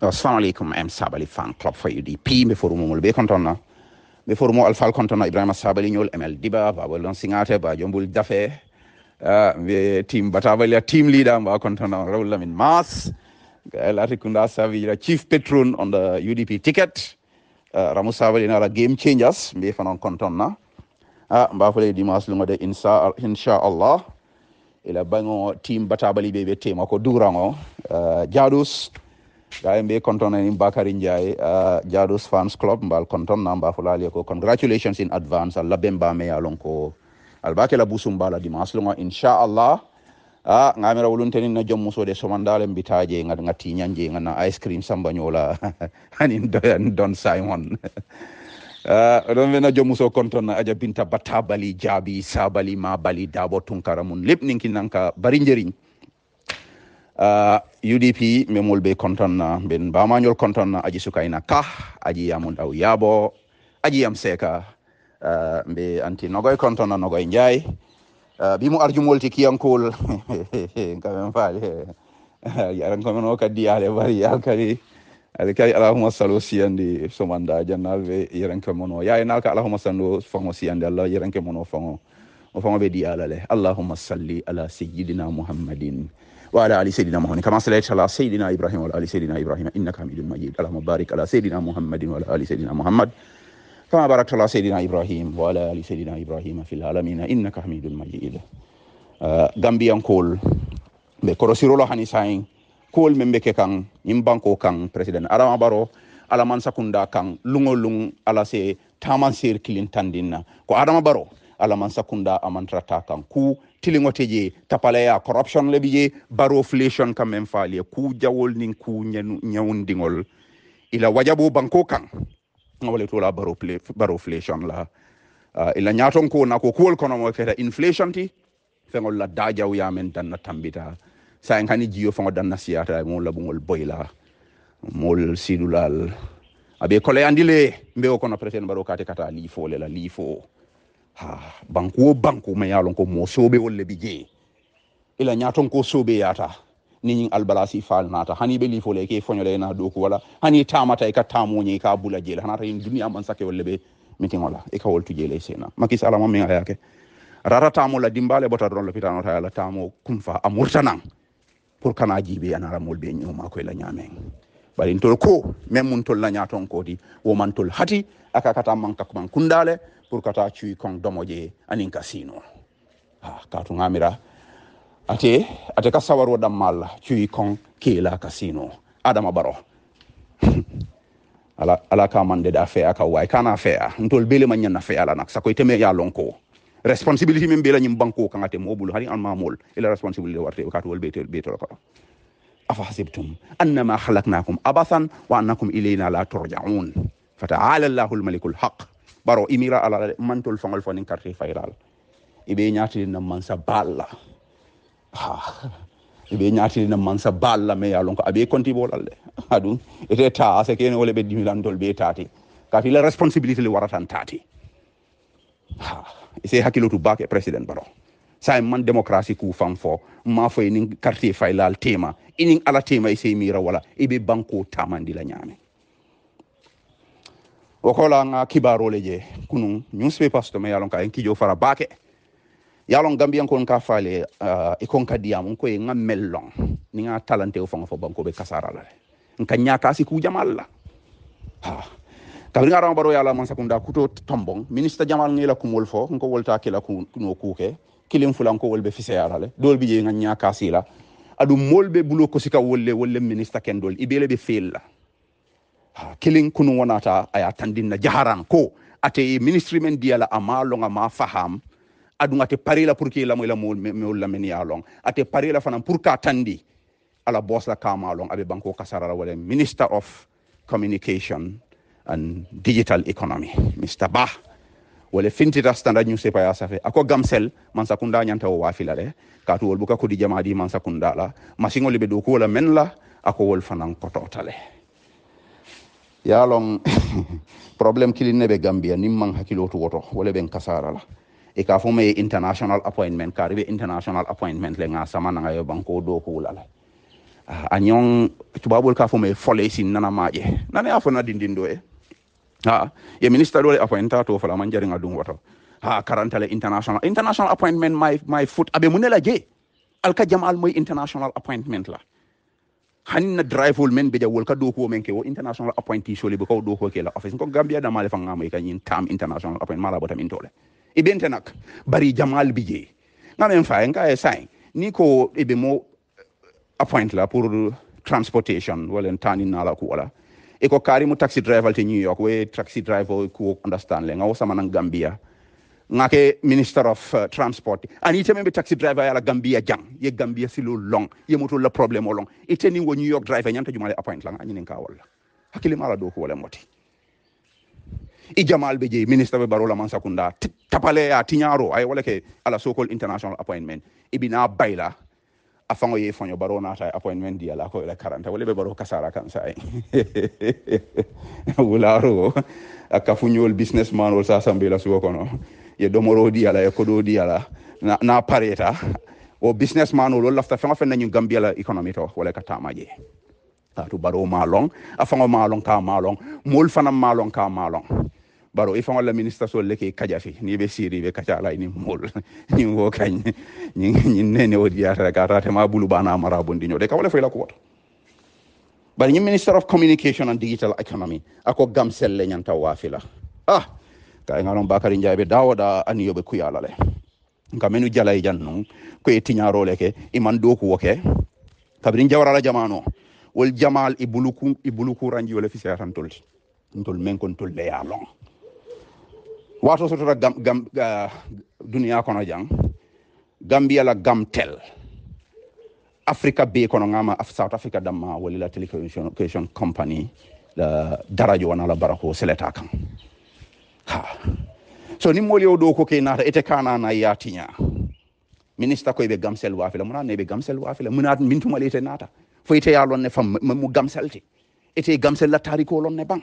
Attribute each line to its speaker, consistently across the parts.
Speaker 1: Assalamualaikum Sabally fan club for UDP be forumo mol be kontonna be forumo alfal kontonna Ibrahima Sabally ñol ML Diba ba lon singate ba jombul dafe be team Batavali team leader ba kontonna Rawla min Mas Lati Kunda Savi chief patron on the UDP ticket Ramu Sabally na la game changers be fanon kontonna mba fele dimas lungo de insha Allah ila bango team Batavali be tema ko durango jadus gaay be konton en Bakary Ndiaye Jados fans club mbal konton namba fulali ko congratulations in advance alla bemba me alon ko albake la busum bala dimas lungo inshallah ngamira wulunteni na jom musode somandale mbitaje ngati nyanje ngana ice cream samba nyola hanin don Simon don na jom muso konton na aja binta Batabali jabi Sabally ma bali dabo tunkara mun lepp ninki nanka bari njeriñ UDP memol be konton na ben bamañol konton na aji sukayna ka aji yamun daw yabo aji yam seka be anti nogoy konton na nogoy njay bi mu arjumolti kiyankol quand faale yaran ko no kadi ale bari alkali alkali allahumma sallu siyandi somanda jannal be yaran ko mono yaay nalka allahumma sallu fango siyandi allah yaran ko mono fango o fango be di alale allahumma salli ala sayyidina muhammadin وعلى آل سيدنا محمد كما صليت على سيدنا إبراهيم وعلى آل سيدنا إبراهيم إنك حميد مجيد اللهم بارك على سيدنا محمد وعلى آل سيدنا محمد كما باركت على سيدنا إبراهيم وعلى آل سيدنا إبراهيم في العالمين إنك حميد مجيد Gambian call be korosirolo hani sain call membeke kan nimbanko kan president Adama Barrow ala man sakunda kan lungolung ala se tamansir Clinton dinna ko Adama Barrow ala man sakunda amantrata kan ku tilingoteje tapalaya corruption lebiye baroflation kam men faali ku jawol nin ku nyawndingol ila wajabo banko kan ngawale to la baroflation la ila nyaton ko na ko kuol kono mo feta inflation ti fengol la dajaw ya men dan tambita sa en hani jiyo fango dan nasiata mo labungol boyla mol sidulal abe kole andile mbeo kono president baro kate kata lifo le la lifo banku me yalon ko mo sobe wolle bije ila nyaton ko sobe yata ni albalasi fal nata hani be li fole ke fonyole na do ko wala hani tamata e ka tamonyi ka bula jela hanata yin dunya man sake wolle be meeting wala e ka woltu jele sena Macky Sall mo mi ayake rara tamo la dimbale bota don l'hôpital nota la tamo kumfa amurtanan pour kana jibe anara molbe nyoma ko la nyamen bari ntol ko même mun tol la nyaton ko di wo man tol hati aka kata manka ko man kundale pour kata chui kong domoje anin casino katu ngamira ate ka sawaro damal chui kong kila casino Adama Barrow ala ka mande da fe aka way kana fe ntol bele man nyana fe ala nak sakoy teme ya lonko responsibility min bela nyim banko kan ate mobulu hani an mamol ila responsibility warte katu wol beto ko afa hasibtum annama khalaqnakum abathan wa annakum ilayna la turja'un fata'ala allahul malikul haqq Baro imira ala mantol fangol fonin carte fayral ibe nyaati na mansa balla ibe nyaati na mansa balla me yalon ko abe konti bolal de adu ete ta ase ken wole be dimilan dol be tati kati la responsibility le waratan tati ise hakilotu bake president Baro sa man demokrasi ku fo ma fo ni carte faylal tema inin ala tema ise mira wala ibe banko tamandi la nyame wakola nga kibaro leje kunu newspapers to me yalon ka en kijo fara bake yalon Gambian kon ka fale e kon ka diam ko e ngamelong ni nga talante o fanga fo banko be kasara la nka nyaka si ku jamalla kabri nga ram baro yala man sakunda kuto tombong ministre jamal ngila kumol fo ko wolta kila ku no kuke kilim fulan ko wolbe fise yala le dol bi je nga nyaka sila adu molbe bulo ko sika wolle ministre ken dol ibele be fel killing kunu wonata aya tandinna jaharan ko ate ministry men diala amalo nga ma faham adunga te parila pour ki la mo la men yalong ate parila fanam pour ka tandi ala boss la kamalong abe banko kasara wala minister of communication and digital economy Mr. Bah wala fintita standard newspaper ya safe ako Gamcel man sakunda nyanta o wafila de katu wol buka ko di jamadi man sakunda la masingo libe do ko la men la ako wol fanan ko totale yalong problem kiline be Gambia nimman hakilotu woto wala ben kasara la e ka fome international appointment ka rebe international appointment le nga sama nga yo banko do ko wala anyong tubabol ka fo me fole sin nana maje nana afo na dindindo ye minister dole appointa to fala man jari ngadum woto karantale international appointment my foot abe munela je alka jamal moy international appointment la hanna drive hol men be jawol ka do ko men ke wo international appointee soli be ko do ko ke la office ko gambia da male fa ngam ka nyin tam international appointment mala botam intole ibente nak bari jamal bi je ngamen fa nga e sai ni ko ibe mo appoint la pour transportation wala tani nala ko wala e ko kari mu taxi driver te New York we taxi driver ko understand le ngaw sama nan Gambia ngake minister of transport ani teme be taxi driver yala Gambia jang ye Gambia silo long ye moto la problem long iteni wo New York driver nyanta jumale appoint lang anyi ka wala hakili mala do ko wala moti i jamal be je minister be barola man sakunda tapale ya tinyaro ay wala ke ala so-called international appointment ibina bayla afango ye fonyo barona ta appointment dia la ko la 40 wala be baro kasara kan sai wularo akafunyol businessman wol sa sambela suko kono ye domoro dia la e kodo dia la na pareta o businessman wol lafta fengo fen nañu Gambia la economy to wala ka tamaje tu baro malong afango malong ka malong mol fanam malong ka malong baro ifango la minister so leke kajafi ni be siri be kacala ni mol ni wo kany ni nene o dia ta ka ma bulu bana mara bondi ño de ka wala fay la ko woto bari ni minister of communication and digital economy ako Gamcel le nyanta wafila ka ngalon Bakari Njaabe dawoda ani yobe kuyala le ngamenu jalay jannu ko e tiñaro leke iman do ko woke kabrin jawara la jamano wol jamal ibuluku ranji wala fi setan tolti ntol men kon tol le ya long wato sotora gam dunia kono jang Gambia la Gamcel Africa be kono ngama South Africa damma wali la telecommunication company la darajo wana la barako seleta kan so ni moli o do ko ke nata ete kana na yatinya minister ko be Gamcel wafila muna ne be Gamcel wafila muna mintuma lete nata fo ite ya lon ne fam mu Gamcel ti ete Gamcel la tariko lon ne bang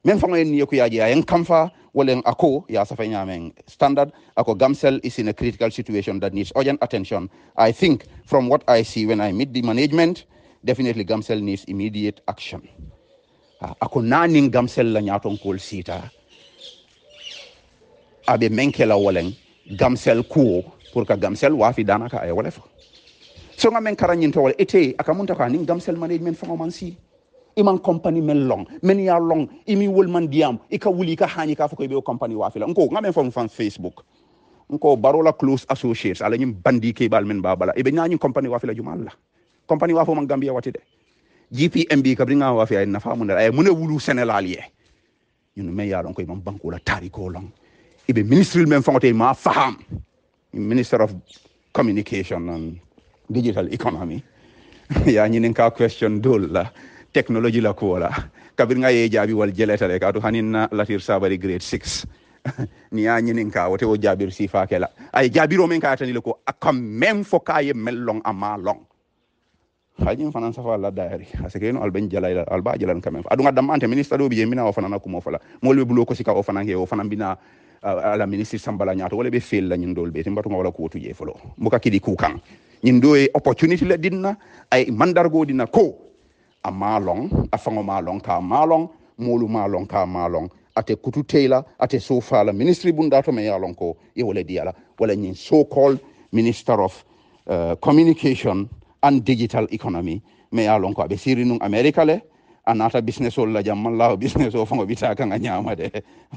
Speaker 1: même fa ngoy ni ko yaaji en kamfa wala ako ya sa fa nyamen standard ako Gamcel is in a critical situation that needs urgent attention. I think from what I see when I meet the management, definitely Gamcel needs immediate action. Ako naning Gamcel la nyaton kol sita abe menkela wolen Gamcel ko pour ka Gamcel wa fi danaka ay wala fa so nga men karanyin to wala ete akamunta ka ning Gamcel management fa man si iman company men long men ya long imi wol man diam ika wuli ka hani ka fuko be company wa fila nko ngamen fon fan Facebook nko barola close associates ala nyim bandi ke bal men babala e be nyani company wa fila jumalla company wa fo man Gambia watide GPMB ka bringa wa fi ay nafa mun ay mun wulu Sénégal ye ñun me ya long ko imam banko la tariko long ibe ministry men fongote ma faham minister of communication and digital economy ya ñinen ka question dol la technology la ko wala kabir nga ye jabi wal jeletale ka to hanin latir Sabally grade 6 ni ya ñinin ka wote o jabir sifa kala ay jabiro men ka tani le ko akam même fo kaye mellong ama long hajim fanan safa la daari asake no alben jalay alba jalan quand même adunga damante ministre do bi mina o fanan ko mo fala molbe bulo ko sika o fanan ke o fanan bina ala ministre Sambala nyato wala be fel la ñin dol be timbatu wala ko tuje folo muka kidi kukan ñin do e opportunity la dinna ay mandargo dinna ko a malong a fango malong ka malong molu malong ka malong ate kutu tela ate sofa la ministry bunda to me yalong ko e wala diala wala ñin so called minister of communication and digital economy me yalong ko be siri nung America le anata business o la jamman la business o fango bita kan nyama de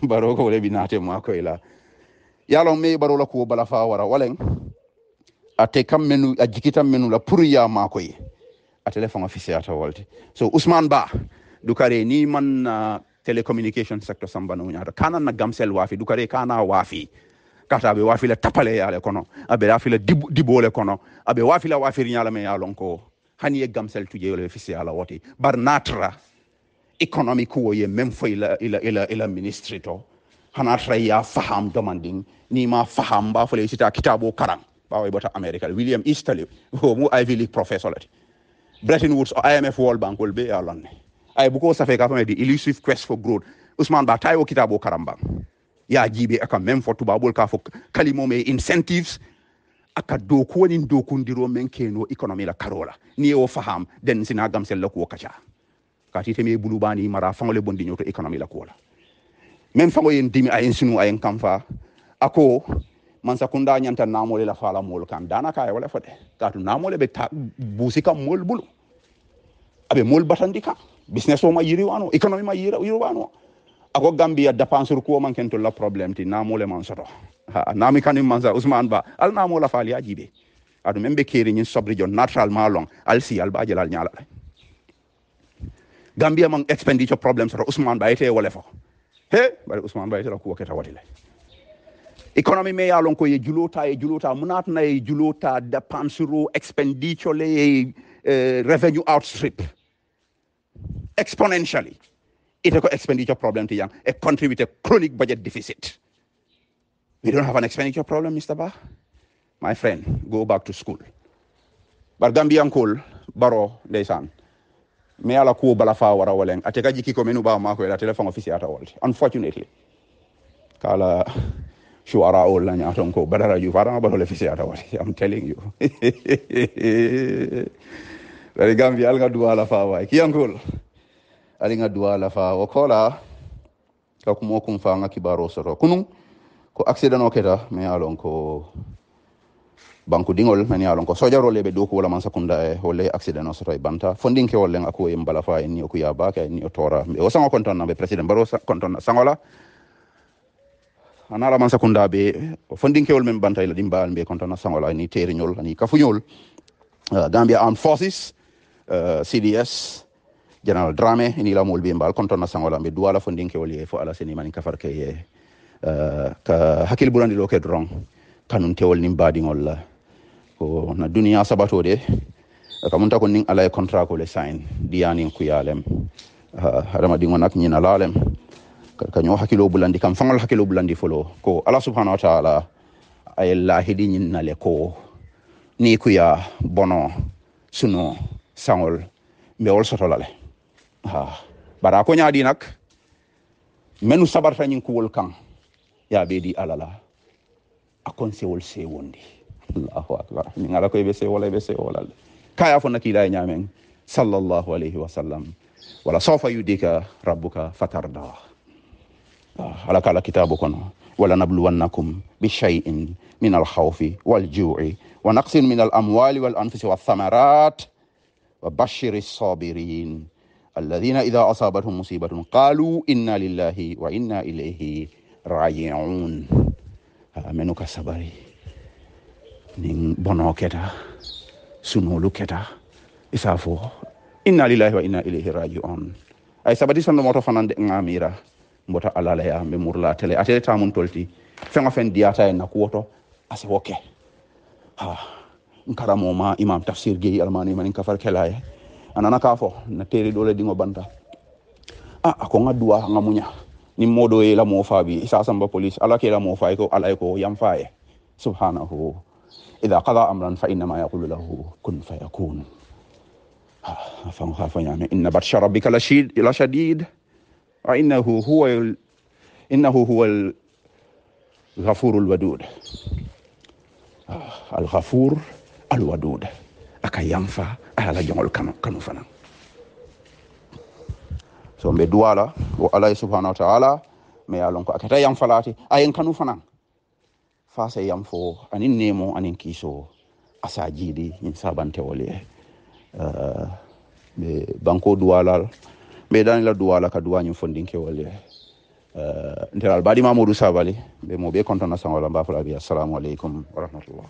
Speaker 1: baro ko le binate ma ko ila yalong me baro la ko bala fa wara walen ate kam menu a jikitam menu la pour ya ma ko yi a téléphone officiel ta wolti so Ousmane Ba dukare ni man telecommunication sector sambano nyaata kana na Gamcel wafi dukare kana wafi kata be wafi la tapale yale kono abe wafi la dibole kono abe wafi la wafi nyala me yalon ko hani e Gamcel tuje le officiel woti bar natra economic ko ye même fo ila ministry to hanatra ya faham demanding ni ma faham ba fo le sita kitabo karang ba way bota America William Easterly mo Ivy League professor lati Bretton Woods or IMF World Bank will be alone. I buko safe ka the elusive quest for growth. Usman Ba tayo kitabo karamba. Ya jibe aka mem for tubabol ka for kalimo me incentives aka doku ni dokundiro men keno economy la karola ni o faham den sina Gamcel la ko kacha kati teme bulubani mara fangole bondi nyoto economy la ko la même fango yen dimi ayen sunu ayen kamfa ako man sakunda nyanta namole la fala mol kan dana kay wala fode katu namole be busika mol bulu abe mol batandika business o ma yiri wano economy ma yiri wano ako Gambia dépense ko man kento la problème ti namole man soto ha nami kanim manza Ousmane Ba al namola fali ajibe adu membe keri nyin sobri jon naturellement long al si al ba jalal nyala Gambia man expenditure problem soto Ousmane Ba ete wala fo he bari Ousmane Ba ete ko keta watile economy me ya lon ko ye julota munat na ye julota dépense ro expenditure le revenue outstrip exponentially it a expenditure problem to young a contribute a chronic budget deficit. We don't have an expenditure problem, Mr. Ba. My friend, go back to school. But Gambian cool, baro desan. Me ala ko balafa wara waleng. Ateka jiki ko menu ba ma ko la telephone office ata walti. Unfortunately. Kala shuara all la nyaton ko badara ju fara ba office ata walti. I'm telling you. Dari Gambia alga duala fa wa. Ki angol. Alinga duala fa okola ka kumo kum fa nga kibaro soro kunu ko accident o keta me alon ko banku dingol me alon ko sojaro lebe do ko wala man sakunda e holle accident o soro e banta fondin ke wolle ngako e mbala fa en ni ko yaba ka ni o tora o sango konton na be president baro konton sangola anala man sakunda be fondin ke wol men banta ila dimbal be konton na sangola ni teriñol ni kafuñol Gambia Armed Forces CDS General Drame ini la mol be mbal konton na sangola be duala fondin ke woli fo ala seni man kafar ke ye ka hakil burandi lo ke drong kanun tewol nim badingol la ko na dunia sabato de ka munta ko ning ala contrat ko le sign diani ku yalem adama dingo nak nyina lalem ka nyo hakilo bulandi kam fangal hakilo bulandi folo ko Allah subhanahu wa ta'ala ay la hidi nyina le ko ni ku ya bono suno sangol be wol sotolale bara ko nyaadi nak menu sabarta nyin ko wol kan ya be di alala akon sewol sewondi Allahu akbar min ala ko be sewola kaya fo nakila nyamen sallallahu alayhi wa sallam wala sawfa yudika rabbuka fatarda ala kala kitabu kono wala nabluwannakum bi shay'in min al-khawfi wal-ju'i wa naqsin min al-amwali wal-anfusi wath-thamarat wa bashiris sabirin الذين إذا أصابتهم مصيبة قالوا إنا لله وإنا إليه راجعون منو كسباري نين بونو كتا سنولو كتا إسافو إنا لله وإنا إليه راجعون أي سبادي سنو موتو فنان نغاميرا موتا على ليا ممورلا تلي أتلي تامون تولتي فين دياتا نكوتو أسي وكي نكرامو ما إمام تفسير جي ألماني من كفر كلاي anana kafo na teri dole dingo banta ako ngadua ngamunya ni modo e la mo fabi isa samba police ala ke la mo fay ko ala ko yam faye subhanahu idha qada amran fa inna ma yaqulu lahu kun fayakun fa khafa yani inna batsha rabbika la shadid wa innahu huwa al-ghafur al-wadud al-ghafur al-wadud akayamfa ala jongol kanu fana so mbe duwala o Allah subhanahu wa ta'ala me yalon ko akata yam falati ayen kanu fana fa se yam fo anin nemo anin kiso asajidi in sabante wole be banko duwala be dan la duwala ka duwanyu fondinke wole nteral badi Mamadou Sabally be mo be kontona sangola mba fala bi assalamu alaikum wa rahmatullah